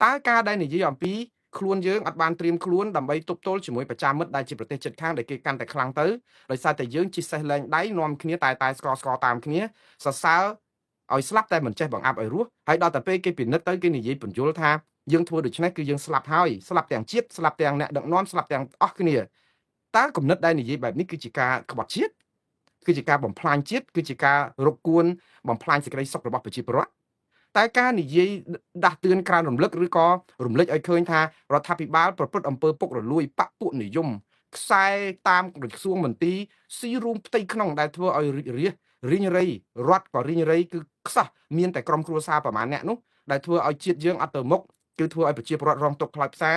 តើការដែលនិយាយអំពីខ្លួនយើងអត់បានត្រៀមខ្លួនដើម្បីទប់ទល់ជាមួយប្រចាំមិត្តដែលជាប្រទេសជិតខាងដែលគេកាន់តែខ្លាំងទៅដោយសារតែយើងជិះសេះលែងដៃនាំគ្នាតែស្គរតាមគ្នាសរសើរឲ្យស្លាប់តែមិនចេះបង្អាប់ឲ្យរស់ហើយដល់តែពេលគេពិនិត្យទៅគេនិយាយបញ្យល់ថាយើងធ្វើដូច្នេះគឺយើងស្លាប់ហើយស្លាប់ទាំងជាតិស្លាប់ទាំងអ្នកដឹកនាំស្លាប់ទាំងអស់គ្នាតើគំនិតដែលនិយាយបែបនេះគឺជាការក្បត់ជាតិគឺជាការបំផ្លាញជាតិគឺជាការរកគួនបំផ្លាញសេចក្តីសុខរបស់ប្រជាពលរដ្ឋតែការនិយាយដាស់តឿនក្រើនរំលឹកឬក៏រំលេចឲ្យឃើញថារដ្ឋាភិបាលប្រព្រឹត្តអំពើពុករលួយបពពួកនិយមខ្សែតាមក្រសួងមន្ទីរស៊ីរួមផ្ទៃក្នុងដែលធ្វើឲ្យរីងរៃរដ្ឋក៏រីងរៃគឺខ្សោះមានតែក្រុមគ្រួសារប្រមាណអ្នកនោះដែលធ្វើឲ្យជាតិយើងអត់ទៅមុខគឺធ្វើឲ្យប្រជាពលរដ្ឋរងទុក្ខខ្លោចផ្សា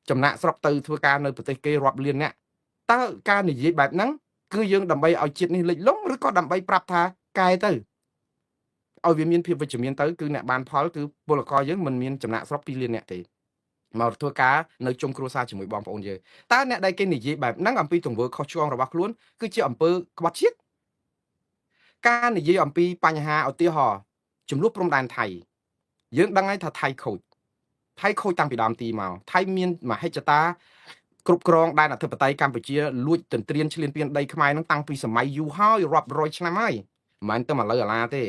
ចំណាក់ស្រុកទៅធ្វើការនៅប្រទេសគេរាប់លានអ្នកតើការនិយាយបែបហ្នឹងគឺយើងដើម្បីឲ្យជាតិនេះលិចលង់ឬក៏ដើម្បីប្រាប់ថាកែទៅឲ្យវាមានភាពវិជ្ជមានទៅគឺអ្នកបានផលគឺពលករយើងមិនមានចំណាក់ស្រុក2លានអ្នកទេមកធ្វើការនៅជុំគ្រួសារជាមួយបងប្អូនយើងតើអ្នកដែលគេនិយាយបែបហ្នឹងអំពីទង្វើខុសឆ្គងរបស់ខ្លួនគឺជាអំពើក្បត់ជាតិការនិយាយអំពីបញ្ហាឧទាហរណ៍ចំនួនព្រំដែនថៃយើងដឹងហើយថាថៃខូចតាំងពីដើមទីមកថៃមានមហិច្ឆតាគ្រប់គ្រងដែនអធិបតេយ្យកម្ពុជាលួចទន្ទ្រានឈ្លានពានដីខ្មែរហ្នឹងតាំងពីសម័យយូរហើយរាប់រយឆ្នាំហើយមិនមែនតែមកលើអាឡាទេ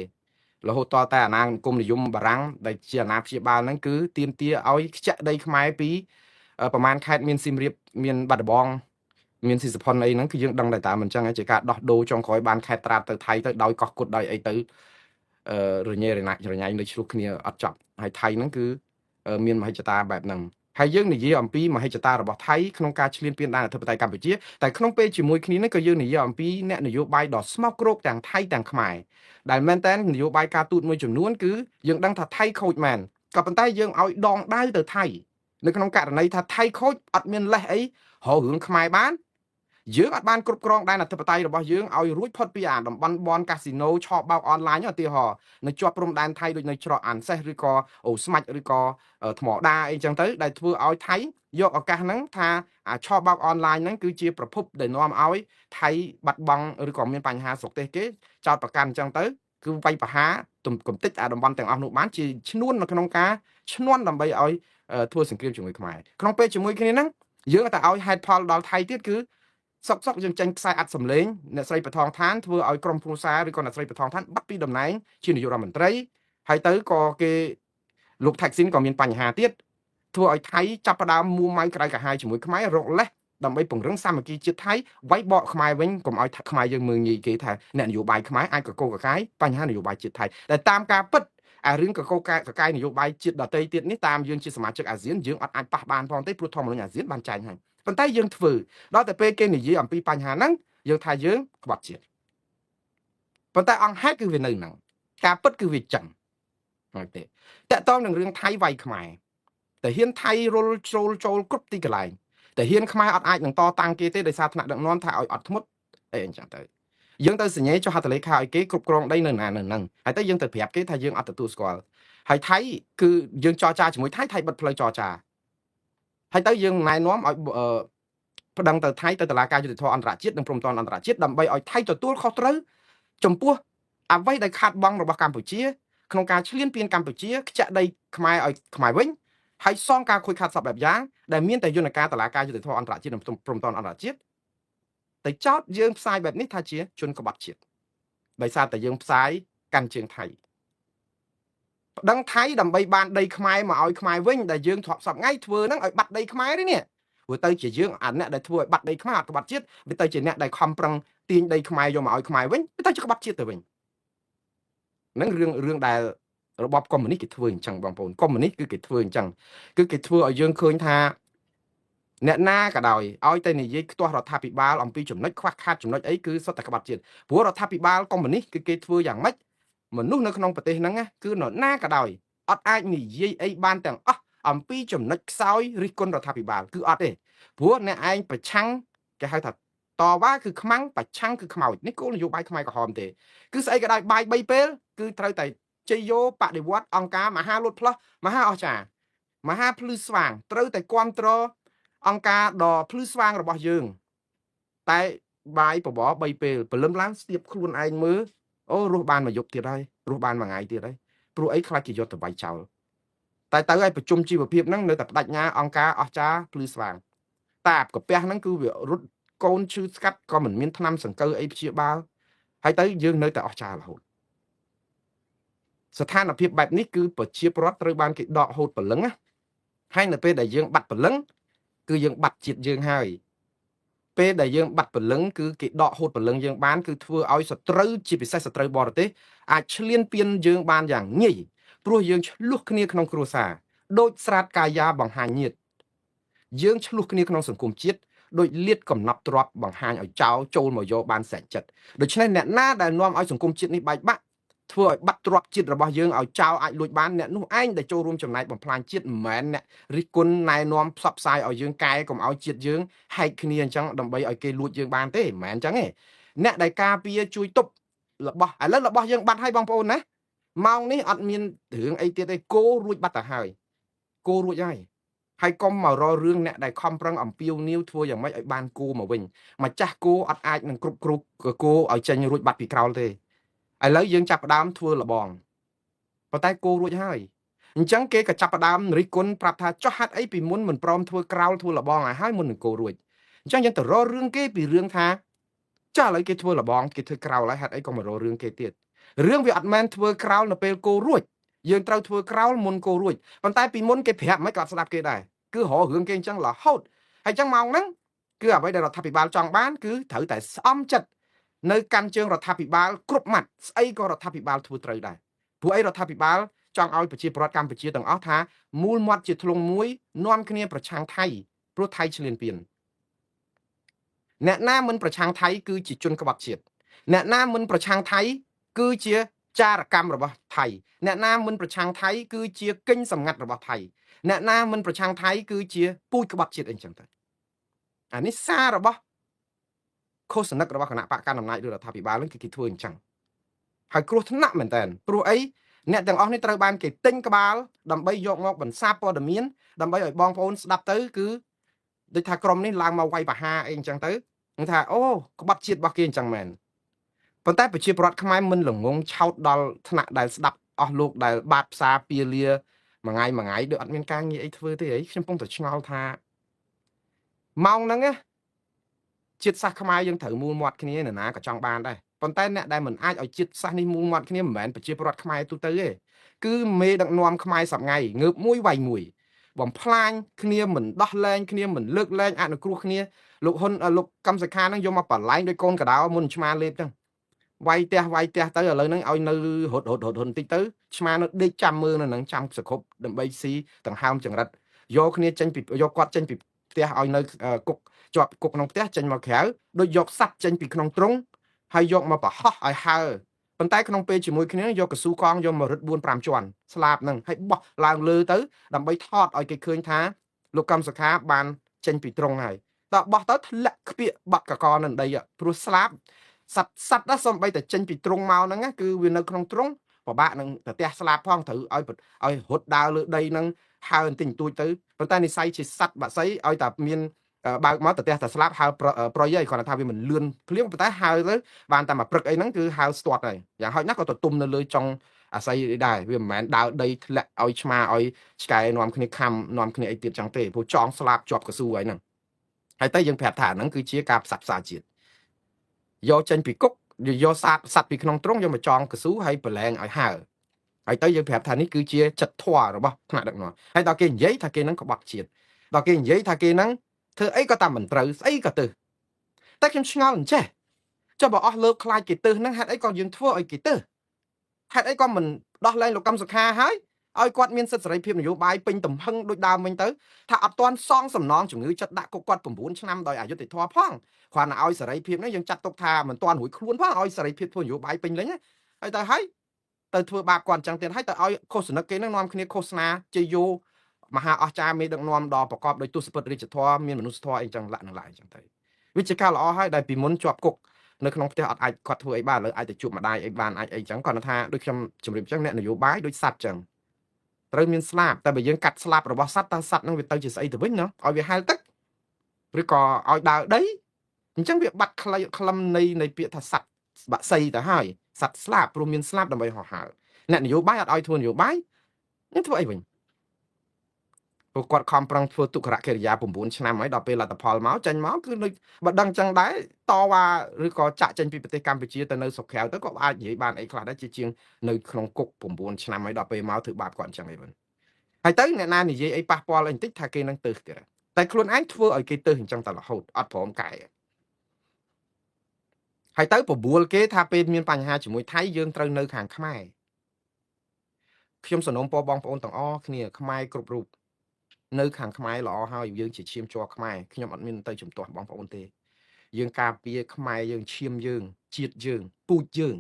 រហូតតតែអាណានិគមនិយមបារាំងដែលជាអាណាព្យាបាលហ្នឹងគឺទាមទារឲ្យខ្ចាក់ដីខ្មែរពីប្រមាណខេត្តមានសៀមរាបមានបាត់ដំបងមានស៊ីសផុនអីហ្នឹងគឺយើងដឹងតែតាមមិនចឹងជាការដោះដូរចុងក្រោយបានខេត្តត្រាតទៅថៃទៅដោយកោះគុតដោយអីទៅរញ៉េរញ៉ៃនៅឆ្លោះគ្នាអត់ចប់ហើយថៃហ្នឹងគឺមានមហិច្ឆតាបែបហ្នឹងហើយយើងនិយាយអំពីមហិច្ឆតារបស់ថៃក្នុងការឈ្លានពានដែនអធិបតេយ្យកម្ពុជាតែក្នុងពេលជាមួយគ្នានេះក៏យើងនិយាយអំពីអ្នកនយោបាយដ៏ស្មោកគ្រោកទាំងថៃទាំងខ្មែរដែលមែនតើនយោបាយការទូតមួយចំនួនគឺយើងដឹងថាថៃខូចមែនក៏ប៉ុន្តែយើងឲ្យដងដៅទៅថៃនៅក្នុងករណីថាថៃខូចអត់មានលេសអីរករឿងខ្មែរបានយើងអត់បានគ្រប់គ្រងដែនអធិបតេយ្យរបស់យើងឲ្យរួចផុតពីអាតំបន់បនកាស៊ីណូឆបបោកអនឡាញឧទាហរណ៍នៅជាប់ព្រំដែនថៃដូចនៅច្រកអានសេះឬក៏អូស្មាច់ឬក៏ថ្មដាអីចឹងទៅដែលធ្វើឲ្យថៃយកឱកាសហ្នឹងថាអាឆបបោកអនឡាញហ្នឹងគឺជាប្រភពដែលនាំឲ្យថៃបាត់បង់ឬក៏មានបញ្ហាស្រុកទេសគេចោតប្រកាន់ចឹងទៅគឺវាយប្រហារកំតិចអាតំបន់ទាំងអស់នោះបានជាឈ្នួននៅក្នុងការឈ្នន់ដើម្បីឲ្យធ្វើសង្គ្រាមជាមួយខ្មែរក្នុងពេលជាមួយគ្នាហ្នឹងយើងតែឲ្យហេតុផលដល់ថៃទៀតគឺសុកយើងចាញ់ខ្សែអត្តសម្លេងអ្នកស្រីបឋមឋានធ្វើឲ្យក្រុមគ្រួសារឬក៏អ្នកស្រីបឋមឋានបាត់ពីតំណែងជានាយករដ្ឋមន្ត្រីហើយទៅក៏គេលោកថៃស៊ីនក៏មានបញ្ហាទៀតធ្វើឲ្យថៃចាប់ផ្ដើមមួម៉ៅក្រៅកាហាយជាមួយខ្មែររកលេសដើម្បីពង្រឹងសាមគ្គីជាតិថៃវាយបកខ្មែរវិញកុំឲ្យខ្មែរយើងមើលងាយគេថាអ្នកនយោបាយខ្មែរអាចកកកកាយបញ្ហានយោបាយជាតិថៃតែតាមការពិតអារឿងកកកកាយនយោបាយជាតិដទៃទៀតនេះតាមយើងជាសមាជិកអាស៊ានយើងអត់អាចប៉ះបានផងទេព្រោះធម្មនុញ្ញអាស៊ានបានចែងហើយប៉ុន្តែយើងធ្វើដល់តែពេលគេនិយាយអំពីបញ្ហាហ្នឹងយើងថាយើងក្បត់ជាតិប៉ុន្តែអង្គហេតុគឺវានៅហ្នឹងការពិតគឺវាចឹងហើយទេតើតើនឹងរឿងថៃវាយខ្មែរតែហ៊ានថៃរុលចូលគ្រប់ទីកន្លែងតែហ៊ានខ្មែរអត់អាចនឹងតតាំងគេទេដោយសារថ្នាក់ដឹកនាំថាឲ្យអត់ធ្មត់អីអញ្ចឹងទៅយើងទៅសញ្ញេចុះហត្ថលេខាឲ្យគេគ្រប់គ្រងដីនៅណានៅហ្នឹងហើយទៅយើងទៅប្រាប់គេថាយើងអត់ទទួលស្គាល់ហើយថៃគឺយើងចរចាជាមួយថៃបិទផ្លូវចរចាហើយទៅយើងណែនាំឲ្យប្តឹងទៅថៃទៅតុលាការយុត្តិធម៌អន្តរជាតិនិងព្រំដែនអន្តរជាតិដើម្បីឲ្យថៃទទួលខុសត្រូវចំពោះអ្វីដែលខាតបង់របស់កម្ពុជាក្នុងការឈ្លានពានកម្ពុជាខ្ចាក់ដីខ្មែរឲ្យខ្មែរវិញហើយសងការខូចខាតសពបែបយ៉ាងដែលមានតែយន្តការតុលាការយុត្តិធម៌អន្តរជាតិនិងព្រំដែនអន្តរជាតិតែចោតយើងផ្សាយបែបនេះថាជាជនក្បត់ជាតិដោយសារតែយើងផ្សាយកាន់ជើងថៃប្តឹងថៃដើម្បីបានដីខ្មែរមកឲ្យខ្មែរវិញដែលយើងធ្លាប់សពថ្ងៃធ្វើហ្នឹងឲ្យបាត់ដីខ្មែរទេនេះព្រោះទៅជាយើងអាអ្នកដែលធ្វើឲ្យបាត់ដីខ្មែរអត់ក្បត់ជាតិវាទៅជាអ្នកដែលខំប្រឹងទាញដីខ្មែរយកមកឲ្យខ្មែរវិញវាទៅជាក្បត់ជាតិទៅវិញហ្នឹងរឿងដែលរបបកុម្មុយនីសគេធ្វើអញ្ចឹងបងប្អូនកុម្មុយនីសគឺគេធ្វើអញ្ចឹងគឺគេធ្វើឲ្យយើងឃើញថាអ្នកណាក៏ដោយឲ្យតែនិយាយខ្ទាស់រដ្ឋាភិបាលអំពីចំណុចខ្វះខាតចំណុចអីគឺសុទ្ធតែក្បត់ជាតិព្រោះរដ្ឋាភិបាលកុម្មុយនីសគឺគេធ្វើយ៉ាងម៉េចមនុស្សនៅក្នុងប្រទេសហ្នឹងគឺនរណាក៏ដោយអត់អាចនិយាយអីបានទាំងអស់អំពីចំណុចខ្សោយរិះគន់រដ្ឋាភិបាលគឺអត់ទេព្រោះអ្នកឯងប្រឆាំងគេហៅថាតវ៉ាគឺខ្មាំងប្រឆាំងគឺខ្មោចនេះគោលនយោបាយខ្មែរក្រហមទេគឺស្អីក៏ដោយបាយ3ពេលគឺត្រូវតែជ័យយោបដិវត្តអង្គការមហាលូតផ្លោះមហាអស្ចារ្យមហាភ្លឺស្វាងត្រូវតែគ្រប់គ្រងអង្គការដ៏ភ្លឺស្វាងរបស់យើងតែបាយបបរ3ពេលព្រលឹមឡើងស្ទាបខ្លួនឯងមើលអូរស់បានមួយយប់ទៀតហើយរស់បានមួយថ្ងៃទៀតហើយព្រោះអីខ្លាចគេយកទៅបាយចោល តែទៅឲ្យប្រជុំជីវភាពហ្នឹងនៅតែបដិញ្ញាអង្គការអស្ចារ្យភ្លឺស្វាងតាបកាពះហ្នឹងគឺវារត់កូនឈឺស្កាត់ក៏មិនមានថ្នាំសង្កូវអីព្យាបាលហើយទៅយើងនៅតែអស្ចារ្យរហូតស្ថានភាពបែបនេះគឺប្រជាពលរដ្ឋត្រូវបានគេដកហូតព្រលឹងណាហើយនៅពេលដែលយើងបាត់ព្រលឹងគឺយើងបាត់ជាតិយើងហើយពេលដែលយើងបាត់ព្រលឹងគឺគេដកហូតព្រលឹងយើងបានគឺធ្វើឲ្យសត្រូវជាពិសេសសត្រូវបរទេសអាចឈ្លានពានយើងបានយ៉ាងងាយព្រោះយើងឆ្លោះគ្នាក្នុងគ្រួសារដូចស្រាតកាយាបង្ហាញញាតយើងឆ្លោះគ្នាក្នុងសង្គមជាតិដោយលៀតកំណប់ទ្របបង្ហាញឲ្យចោលចូលមកយកបានសែនចិត្តដូច្នេះអ្នកណាដែលនាំឲ្យសង្គមជាតិនេះបែកបាក់ធ្វើឲ្យបាត់ទ្របជាតិរបស់យើងឲ្យចោលអាចលួចបានអ្នកនោះឯងដែលចូលរួមចំណែកបំផ្លាញជាតិមិនមែនអ្នករិះគន់ណែនាំផ្សព្វផ្សាយឲ្យយើងកែកុំឲ្យជាតិយើងហែកគ្នាអញ្ចឹងដើម្បីឲ្យគេលួចយើងបានទេមិនមែនអញ្ចឹងទេអ្នកដែលការពារជួយទប់របស់ឥឡូវរបស់យើងបាត់ហើយបងប្អូនណាម៉ោងនេះអត់មានរឿងអីទៀតទេគោរួចបាត់ទៅហើយគោរួចហើយកុំមករករឿងអ្នកដែលខំប្រឹងអំពាវនាវធ្វើយ៉ាងម៉េចឲ្យបានគោមកវិញម្ចាស់គោអត់អាចនឹងគ្រប់គ្រងគោឲ្យចេញរួចបាត់ពីក្រោលទេឥឡូវយើងចាប់ផ្ដើមធ្វើលបងប៉ុន្តែគោរួចហើយអញ្ចឹងគេក៏ចាប់ផ្ដើមរិះគន់ប្រាប់ថាចោះហាត់អីពីមុនមិនព្រមធ្វើក្រោលធ្វើលបងឲ្យហើយមុននឹងគោរួចអញ្ចឹងយើងទៅរករឿងគេពីរឿងថាចាឥឡូវគេធ្វើលបងគេធ្វើក្រោលហើយហាត់អីក៏មករករឿងគេទៀតរឿងវាអត់មែនធ្វើក្រោលនៅពេលគោរួចយើងត្រូវធ្វើក្រោលមុនគោរួចប៉ុន្តែពីមុនគេប្រាប់មិនក៏អត់ស្ដាប់គេដែរគឺរករឿងគេអញ្ចឹងរហូតហើយអញ្ចឹងម៉ោងហ្នឹងគឺអ្វីដែលរដ្ឋាភិបាលចង់បានគឺត្រូវតែស្អំចិត្តនៅកាន់ជើងរដ្ឋាភិបាលគ្រប់ម៉ាត់ស្អីក៏រដ្ឋាភិបាលធ្វើត្រូវដែរព្រោះអីរដ្ឋាភិបាលចង់ឲ្យប្រជាពលរដ្ឋកម្ពុជាទាំងអស់ថាមូលមាត់ជាធ្លុងមួយនាំគ្នាប្រឆាំងថៃព្រោះថៃឈ្លានពានអ្នកណាមិនប្រឆាំងថៃគឺជាជនក្បត់ជាតិអ្នកណាមិនប្រឆាំងថៃគឺជាចារកម្មរបស់ថៃអ្នកណាមិនប្រឆាំងថៃគឺជាគិញសម្ងាត់របស់ថៃអ្នកណាមិនប្រឆាំងថៃគឺជាពូជក្បត់ជាតិអីចឹងទៅអានេះសាររបស់ឃោសនិករបស់គណៈបកកណ្ដាលអំណាចឬរដ្ឋាភិបាលនឹងគឺគេធ្វើអញ្ចឹងហើយគ្រោះថ្នាក់មែនតើព្រោះអីអ្នកទាំងអស់នេះត្រូវបានគេទិញក្បាលដើម្បីយកមកបន្សាបព័ត៌មានដើម្បីឲ្យបងប្អូនស្ដាប់ទៅគឺដូចថាក្រុមនេះឡើងមកវាយប្រហារអីអញ្ចឹងទៅនឹងថាអូក្បត់ជាតិរបស់គេអញ្ចឹងមែនប៉ុន្តែប្រជាពលរដ្ឋខ្មែរមិនល្ងងឆោតដល់ថ្នាក់ដែលស្ដាប់អស់លោកដែលបាតផ្សារពៀលាមួយថ្ងៃដូចអត់មានការងារអីធ្វើទេអីខ្ញុំកំពុងតែឆ្ងល់ថាម៉ោងហ្នឹងណាជាតិសាសន៍ខ្មែរយើងត្រូវមូលមាត់គ្នានរណាក៏ចង់បានដែរប៉ុន្តែអ្នកដែលមិនអាចឲ្យជាតិសាសន៍នេះមូលមាត់គ្នាមិនមែនប្រជាពលរដ្ឋខ្មែរទូទៅទេគឺមេដឹកនាំខ្មែរសប្ងៃងើបមួយវាយមួយបំផ្លាញគ្នាមិនដោះលែងគ្នាមិនលើកលែងអនុគ្រោះគ្នាលោកហ៊ុនលោកកម្មសខាហ្នឹងយកមកបន្លែងដោយកូនកដោមុនឆ្មាលេបចឹងវាយផ្ទះទៅឥឡូវហ្នឹងឲ្យនៅរត់បន្តិចទៅឆ្មានៅដេកចាំមើលនៅហ្នឹងចាំសកប់ដើម្បីស៊ីដង្ហើមចង្រិតយកគ្នាចេញពីយកគាត់ចេញពីផ្ទះឲ្យនៅគុកជាប់គុកក្នុងផ្ទះចេញមកក្រៅដូចយកសัตว์ចេញពីក្នុងទ្រុងហើយយកមកប្រហោះឲ្យហើប៉ុន្តែក្នុងពេលជាមួយគ្នាយកកស៊ូកងយកមករឹត 4-5 ជាន់ស្លាបហ្នឹងហើយបោះឡើងលើទៅដើម្បីថតឲ្យគេឃើញថាលោកកម្មសខាបានចេញពីទ្រុងហើយដល់បោះទៅធ្លាក់ខ្ពាកបាត់កកនៅដីព្រោះស្លាប់សัตว์ណាសំបីតែចេញពីទ្រុងមកហ្នឹងគឺវានៅក្នុងទ្រុងពិបាកនឹងប្រទះស្លាប់ផងត្រូវឲ្យរត់ដើរលើដីហ្នឹងហើបន្តិចបន្តួចទៅប៉ុន្តែនិស័យជាសัตว์បាក់សីឲ្យតែមានបើកមកទៅផ្ទះតែស្លាប់ហើប្រយ័យគាត់ថាវាមិនលឿនភ្លាមប៉ុន្តែហើទៅបានតែមកព្រឹកអីហ្នឹងគឺហើស្ទាត់ហើយយ៉ាងហោចណាស់ក៏ទៅទុំនៅលើចុងអាស័យដែរវាមិនមែនដើរដីធ្លាក់ឲ្យឆ្មាឲ្យឆ្កែនាំគ្នាខំនាំគ្នាអីទៀតចឹងទេព្រោះចងស្លាប់ជាប់កស៊ូហើយហ្នឹងហើយតែយើងប្រាប់ថាហ្នឹងគឺជាការផ្សះផ្សាជាតិយកចេញពីគុកយកសัตว์ពីក្នុងទ្រុងយកមកចងកស៊ូហើយប្រឡែងឲ្យហើហើយទៅយើងប្រាប់ថានេះគឺជាចិត្តធម៌របស់ថ្នាក់ដឹកនាំហើយដល់គេនិយាយថាគេហ្នឹងក្បត់ជាតិដល់គេនិយាយថាគេហ្នឹងធ្វើអីក៏តាមមិនត្រូវស្អីក៏ទៅតែខ្ញុំឆ្ងល់អញ្ចេះចុះបើអស់លើកខ្លាចគេទៅហ្នឹងហេតុអីក៏យើងធ្វើឲ្យគេទៅហេតុអីក៏មិនដោះលែងលោកកម្មសុខាហើយឲ្យគាត់មានសិទ្ធិសេរីភាពនយោបាយពេញទំហឹងដូចដើមវិញទៅថាអត់ទាន់សងសំណងជំងឺចិត្តដាក់គុកគាត់9ឆ្នាំដោយអយុត្តិធម៌ផងគ្រាន់តែឲ្យសេរីភាពនេះយើងចាត់ទុកថាមិនទាន់រួចខ្លួនផងឲ្យសេរីភាពធ្វើនយោបាយពេញលេញហើយទៅធ្វើបាបគាត់អញ្ចឹងទៀតហើយទៅឲ្យឃោសនិកគេនឹងនាំគ្នាឃោសនាជាយោមហាអស្ចារ្យមេដឹកនាំដ៏ប្រកបដោយទស្សពិតរាជធម៌មានមនុស្សធម៌អីចឹងលក្ខណៈអញ្ចឹងទៅវិជាការល្អហើយដែលពីមុនជាប់គុកនៅក្នុងផ្ទះអត់អាចគាត់ធ្វើអីបានឥឡូវអាចទៅជួបម្ដាយអីបានអាចអីចឹងគាត់ថាដូចខ្ញុំជម្រាបចឹងអ្នកនយោបាយដូចសัตว์ចឹងត្រូវមានស្លាបតែបើយើងកាត់ស្លាបរបស់សัตว์តើសัตว์នឹងវាទៅជាស្អីទៅវិញណាឲ្យវាហែលទឹកឬក៏ឲ្យដើរដីអញ្ចឹងវាបាត់ខ្លឹមនៃពាក្យថាសัตว์បាក់សីទៅហើយសัตว์ស្លាបព្រោះមានស្លាបដើម្បីហោះហើរអ្នកនយោបាយអត់ឲ្យធ្វើនយោបាយនឹងធ្វើអីវិញ ព្រោះគាត់ខំប្រឹងធ្វើទុក្ខកិរិយា9ឆ្នាំហើយដល់ពេលលទ្ធផលមកចេញមកគឺដូចបើដឹងចឹងដែរតវ៉ាឬក៏ចាក់ចេញពីប្រទេសកម្ពុជាទៅនៅស្រុកក្រៅទៅក៏អាចនិយាយបានអីខ្លះដែរជាជាងនៅក្នុងគុក9ឆ្នាំហើយដល់ពេលមកធ្វើបាបគាត់អញ្ចឹងឯងវិញហើយទៅអ្នកណានិយាយអីប៉ះពាល់អីបន្តិចថាគេនឹងទៅទៀតតែខ្លួនឯងធ្វើឲ្យគេទៅអញ្ចឹងតែរហូតអត់ព្រមកែហើយទៅបបួលគេថាពេលមានបញ្ហាជាមួយថៃយើងត្រូវនៅខាងខ្មែរខ្ញុំសនំពរបងប្អូនទាំងអស់គ្នាខ្មែរគ្រប់រូបនៅខាងខ្មែរល្អហើយយើងជាឈាមជ័រខ្មែរខ្ញុំអត់មានទៅជំទាស់បងប្អូនទេយើងការពារខ្មែរយើងឈាមយើងជាតិយើងពូជយើង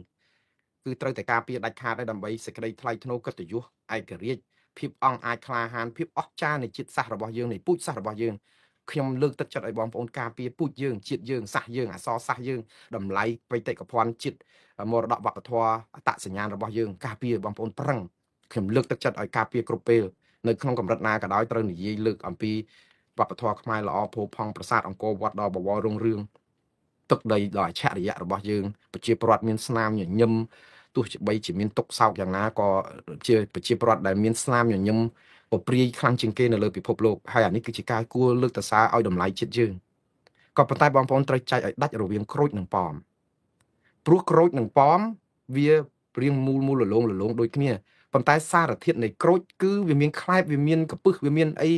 គឺត្រូវតែការពារដាច់ខាតហើយដើម្បីសេចក្តីថ្លៃថ្នូរកិត្តិយសឯករាជ្យភាពអង់អាចក្លាហានភាពអស្ចារ្យនៃជាតិសាសន៍របស់យើងនៃពូជសាសន៍របស់យើងខ្ញុំលើកទឹកចិត្តឲ្យបងប្អូនការពារពូជយើងជាតិយើងសាសយើងអក្សរសាសយើងតម្លៃបេតិកភណ្ឌជាតិមរតកវប្បធម៌អត្តសញ្ញាណរបស់យើងការពារបងប្អូនប្រឹងខ្ញុំលើកទឹកចិត្តឲ្យការពារគ្រប់ពេលនៅក្នុងកម្រិតណាក៏ដោយត្រូវនិយាយលើកអំពីវប្បធម៌ខ្មែរល្អផូរផង់ប្រាសាទអង្គរវត្តដ៏បវររុងរឿងទឹកដីដ៏អច្ឆរិយៈរបស់យើងប្រជាពលរដ្ឋមានស្នាមញញឹមទោះបីជាមានទុកសោកយ៉ាងណាក៏ជាប្រជាពលរដ្ឋដែលមានស្នាមញញឹមពព្រាយខ្លាំងជាងគេនៅលើពិភពលោកហើយអានេះគឺជាការគួរលើកតសារឲ្យតម្លៃជាតិយើងក៏ប៉ុន្តែបងប្អូនត្រូវចែកឲ្យដាច់រវាងក្រូចនិងប៉មព្រោះក្រូចនិងប៉មវារៀងមូលលលងដូចគ្នាប៉ុន្តែសារធាតុនៃក្រូចគឺវាមានខ្លែបវាមានកពឹសវាមានអី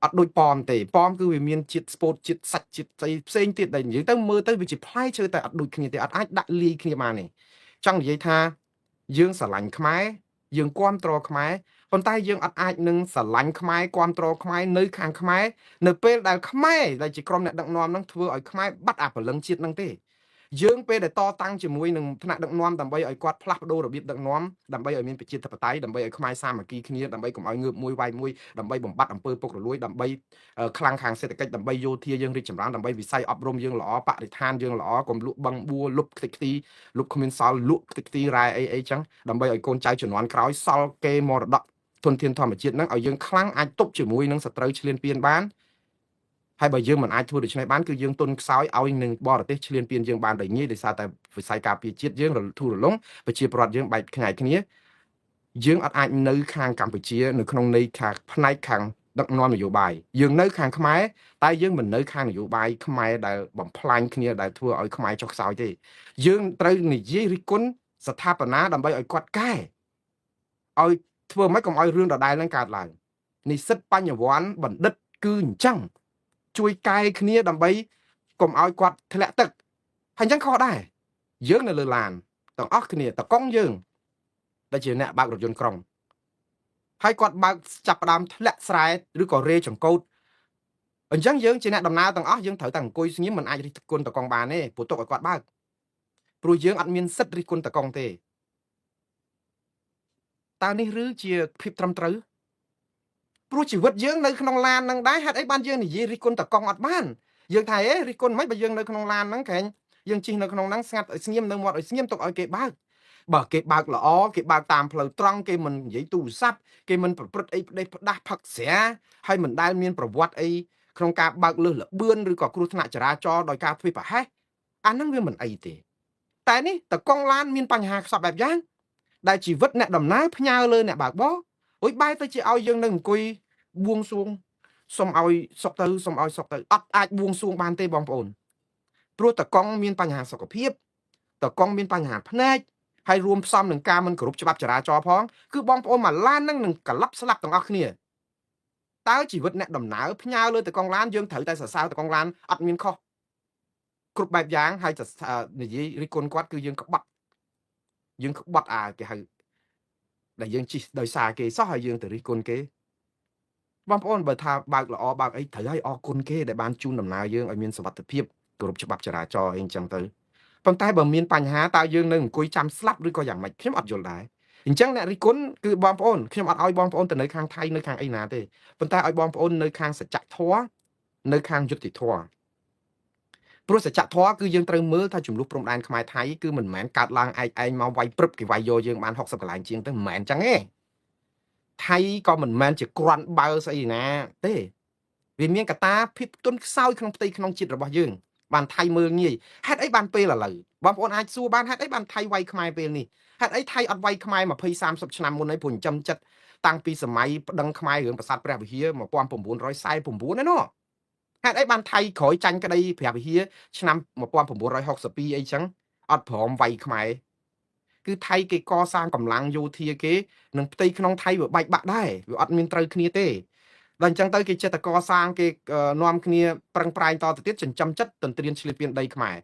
អត់ដូចប៉មទេប៉មគឺវាមានជាតិស្ពតជាតិសាច់ជាតិស្អីផ្សេងទៀតដែលនិយាយទៅមើលទៅវាជាផ្លែឈើតែអត់ដូចគ្នាទេអត់អាចដាក់លាយគ្នាបានទេចង់និយាយថាយើងស្រឡាញ់ខ្មែរយើងគាំទ្រខ្មែរប៉ុន្តែយើងអត់អាចនឹងស្រឡាញ់ខ្មែរគាំទ្រខ្មែរនៅខាងខ្មែរនៅពេលដែលខ្មែរដែលជាក្រុមអ្នកដឹកនាំនឹងធ្វើឲ្យខ្មែរបាត់អាព្រលឹងជាតិនឹងទេយើងពេលដែលតតាំងជាមួយនឹងថ្នាក់ដឹកនាំដើម្បីឲ្យគាត់ផ្លាស់ប្ដូររបៀបដឹកនាំដើម្បីឲ្យមានប្រជាធិបតេយ្យដើម្បីឲ្យខ្មែរសាមគ្គីគ្នាដើម្បីកុំឲ្យងើបមួយវាយមួយដើម្បីបំបត្តិអំពើពុករលួយដើម្បីខ្លាំងខាងសេដ្ឋកិច្ចដើម្បីយោធាយើងរីកចម្រើនដើម្បីវិស័យអប់រំយើងល្អបរិស្ថានយើងល្អកុំលក់បឹងបួលុបខ្ទេចខ្ទីលុបគ្មានសល់លក់ខ្ទេចខ្ទីរ៉ែអីចឹងដើម្បីឲ្យកូនចៅជំនាន់ក្រោយសល់គេមរតកធនធានធម្មជាតិហ្នឹងឲ្យយើងខ្លាំងអាចទប់ជាមួយនឹងសត្រូវឈ្លានពានបានហើយបើយើងមិនអាចធ្វើដូច្នេះបានគឺយើងទុនខ្សោយឲ្យនឹងបរទេសឈ្លានពានយើងបានដោយងាយដោយសារតែវិស័យការពារជាតិយើងធូររលុងប្រជាពលរដ្ឋយើងបែកខ្ញែកគ្នាយើងអត់អាចនៅខាងកម្ពុជានៅក្នុងន័យខាងផ្នែកខាងដឹកនាំនយោបាយយើងនៅខាងខ្មែរតែយើងមិននៅខាងនយោបាយខ្មែរដែលបំផ្លាញគ្នាដែលធ្វើឲ្យខ្មែរចុះខ្សោយទេយើងត្រូវនិយាយរិះគន់ស្ថាបនាដើម្បីឲ្យគាត់កែឲ្យធ្វើម៉េចកុំឲ្យរឿងដដែលនឹងកើតឡើងនិស្សិតបញ្ញវន្តបណ្ឌិតគឺអញ្ចឹងជួយកែគ្នាដើម្បីកុំឲ្យគាត់ធ្លាក់ទឹកហើយអញ្ចឹងខុសដែរយើងនៅលើឡានទាំងអស់គ្នាតកង់យើងដែលជាអ្នកបើករថយន្តក្រុងហើយគាត់បើកចាប់ផ្ដើមធ្លាក់ស្រែឬក៏រេចង្កូតអញ្ចឹងយើងជាអ្នកដំណើរទាំងអស់យើងត្រូវតែអង្គុយស្ងៀមមិនអាចរិះគន់តកង់បានទេព្រោះទុកឲ្យគាត់បើកព្រោះយើងអត់មានសិទ្ធិរិះគន់តកង់ទេតើនេះឬជាភាពត្រឹមត្រូវព្រោះជីវិតយើងនៅក្នុងឡានហ្នឹងដែរហេតុអីបានយើងនិយាយរិះគន់តកង់អត់បានយើងថារិះគន់មិនបើយើងនៅក្នុងឡានហ្នឹងក្រែងយើងជិះនៅក្នុងហ្នឹងស្ងាត់ឲ្យស្ងៀមនៅមាត់ឲ្យស្ងៀមទុកឲ្យគេបើកបើគេបើកល្អគេបើកតាមផ្លូវត្រង់គេមិននិយាយទូរស័ព្ទគេមិនប្រព្រឹត្តអីផ្ដេសផ្ដាស់ផឹកស្រាហើយមិនដែលមានប្រវត្តិអីក្នុងការបើកលើសលបឿនឬក៏គ្រោះថ្នាក់ចរាចរណ៍ដោយការធ្វេសប្រហែសអាហ្នឹងវាមិនអីទេតែនេះតកង់ឡានមានបញ្ហាខ្សត់បែបយ៉ាងដែលជីវិតអ្នកដំណើរផ្ញើលើអ្នកបើកបរអុយបែរទៅជាឲ្យយើងនៅអង្គុយបួងសួងសុំឲ្យសុកទៅសុំឲ្យសុកទៅអត់អាចបួងសួងបានទេបងប្អូនព្រោះតកង់មានបញ្ហាសុខភាពតកង់មានបញ្ហាភ្នែកហើយរួមផ្សំនឹងការមិនគោរពច្បាប់ចរាចរណ៍ផងគឺបងប្អូនមកឡាននឹងក្លាប់ស្លាប់ទាំងអស់គ្នាតើជីវិតអ្នកដំណើរផ្ញើលើតកង់ឡានយើងត្រូវតែសរសើរតកង់ឡានអត់មានខុសគ្រប់បែបយ៉ាងហើយនិយាយរិះគន់គាត់គឺយើងក្បត់គេហៅដែលយើងជិះដោយសារគេសោះហើយយើងទៅរិះគន់គេបងប្អូនបើថាបើកល្អបើកអីត្រូវឲ្យអរគុណគេដែលបានជូនដំណើរយើងឲ្យមានសុវត្ថិភាពគោរពច្បាប់ចរាចរណ៍អីអញ្ចឹងទៅប៉ុន្តែបើមានបញ្ហាតើយើងនៅអង្គុយចាំស្លាប់ឬក៏យ៉ាងម៉េចខ្ញុំអត់យល់ដែរអញ្ចឹងអ្នករិះគន់គឺបងប្អូនខ្ញុំអត់ឲ្យបងប្អូនទៅនៅខាងថៃនៅខាងអីណាទេប៉ុន្តែឲ្យបងប្អូននៅខាងសច្ចធម៌នៅខាងយុត្តិធម៌ព្រោះសច្ចធម៌គឺយើងត្រូវមើលថាចំនួនព្រំដែនខ្មែរថៃគឺមិនមែនកើតឡើងឯងមកវាយព្រឹបគេវាយយកយើងបាន60កន្លែងជាងទៅមិនមែនអញ្ចឹងទេថៃក៏មិនមែនជាក្រាន់បើស្អីណាទេវាមានកត្តាភាពទន់ខ្សោយក្នុងផ្ទៃក្នុងជាតិរបស់យើងបានថៃមើលងាយហេតុអីបានពេលឥឡូវបងប្អូនអាចសួរបានហេតុអីបានថៃវាយខ្មែរពេលនេះហេតុអីថៃអត់វាយខ្មែរ20 30ឆ្នាំមុនឯងព្រោះចិញ្ចឹមចិត្ត តាំងពីសម័យប្តឹងខ្មែររឿងប្រាសាទព្រះវិហារ1949ណាណោះហេតុអីបានថៃក្រោយចាញ់ក្តីព្រះវិហារឆ្នាំ1962អីចឹងអត់ព្រមវាយខ្មែរគឺថៃគេកសាងកម្លាំងយោធាគេនិងផ្ទៃក្នុងថៃវាបែកបាក់ដែរវាអត់មានត្រូវគ្នាទេដល់អញ្ចឹងទៅគេចេះតែកសាងគេនាំគ្នាប្រឹងប្រែងតទៅទៀតចិញ្ចឹមចិត្តទន្ទ្រានឆ្លៀតពានដីខ្មែរ